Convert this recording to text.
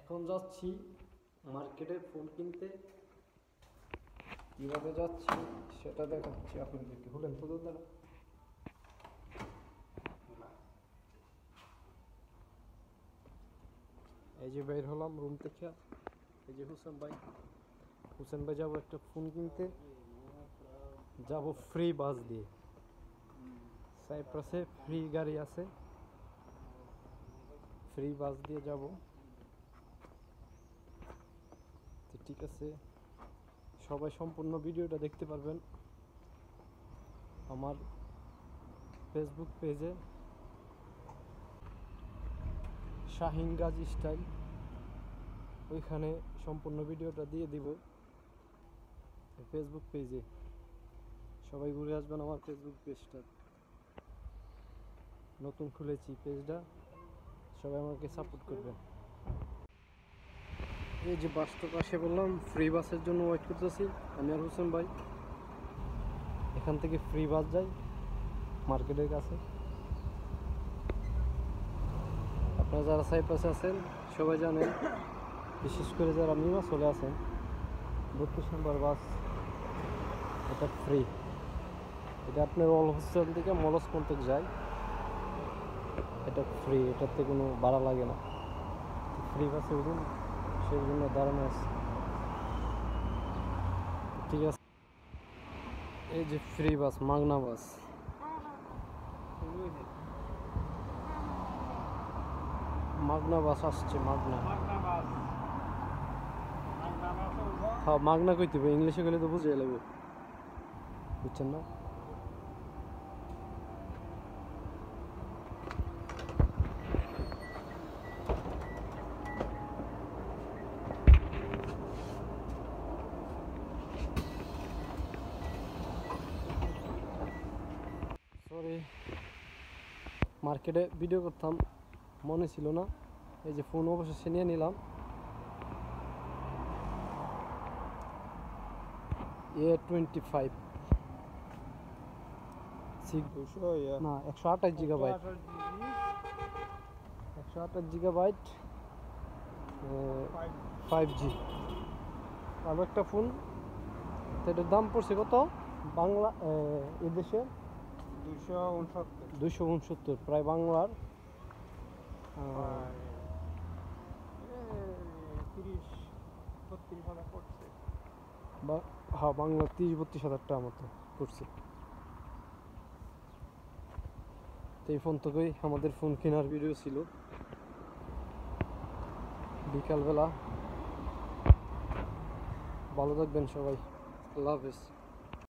এখন যাচ্ছি মার্কেটে ফোন কিনতে। কিভাবে যাচ্ছি সেটা দেখাচ্ছি আপনাদেরকে। হলেন তো দাদা, এই যে বের হলাম রুম থেকে। এই যে হুসেন ভাই যাবো একটা ফোন কিনতে, যাব ফ্রি বাস দিয়ে। সাইপ্রাসে ফ্রি গাড়ি আছে, ফ্রি বাস দিয়ে যাব। ঠিক আছে, সবাই সম্পূর্ণ ভিডিওটা দেখতে পারবেন আমার ফেসবুক পেজে, শাহিন গাজী স্টাইল। ওইখানে সম্পূর্ণ ভিডিওটা দিয়ে দিব ফেসবুক পেজে। সবাই ঘুরে আসবেন আমার ফেসবুক পেজটা, নতুন খুলেছি পেজটা, সবাই আমাকে সাপোর্ট করবেন। এই যে বাস স্টপ আসে বললাম, ফ্রি বাসের জন্য ওয়েট করতেছি আমি আর হুসেন ভাই। এখান থেকে ফ্রি বাস যায় মার্কেটের কাছে। আপনারা যারা সাইপ্রাসে আছেন সবাই জানেন, বিশেষ করে যারা মিমা চলে আসেন, 32 নম্বর বাস এটা ফ্রি। এটা আপনার অল হোস্টেল থেকে মলস পর্যন্ত যায়, এটা ফ্রি, এটাতে কোনো ভাড়া লাগে না। ফ্রি বাসে উঠুন, সেই জন্য দাঁড়ানো আছে। ঠিক আছে, এই যে ফ্রি বাস, মাগনা বাস। মাগনা বাস আসছে, মাগনা। হ্যাঁ, মাগনা কইতে হবে, ইংলিশে গেলে তো বুঝে লাগবে, বুঝছেন না? সরি, মার্কেটে ভিডিও করতাম, মনে ছিল না। এই যে ফোন অবশেষে নিয়ে নিলাম, A25 না 128 জিগাবাইট, 128 জিগাবাইট 5G। ভালো একটা ফোন। এটার দাম পড়ছে কত বাংলা এদেশে? 269, প্রায় বাংলার 30-32 হাজার পড়ছে। হ্যাঁ, বাংলা 30-32 হাজার টাকা মতো পড়ছে। তো এই ফোন থেকেই আমাদের ফোন কেনার ভিডিও ছিল বিকালবেলা। ভালো থাকবেন সবাই, আল্লাহ হাফেজ।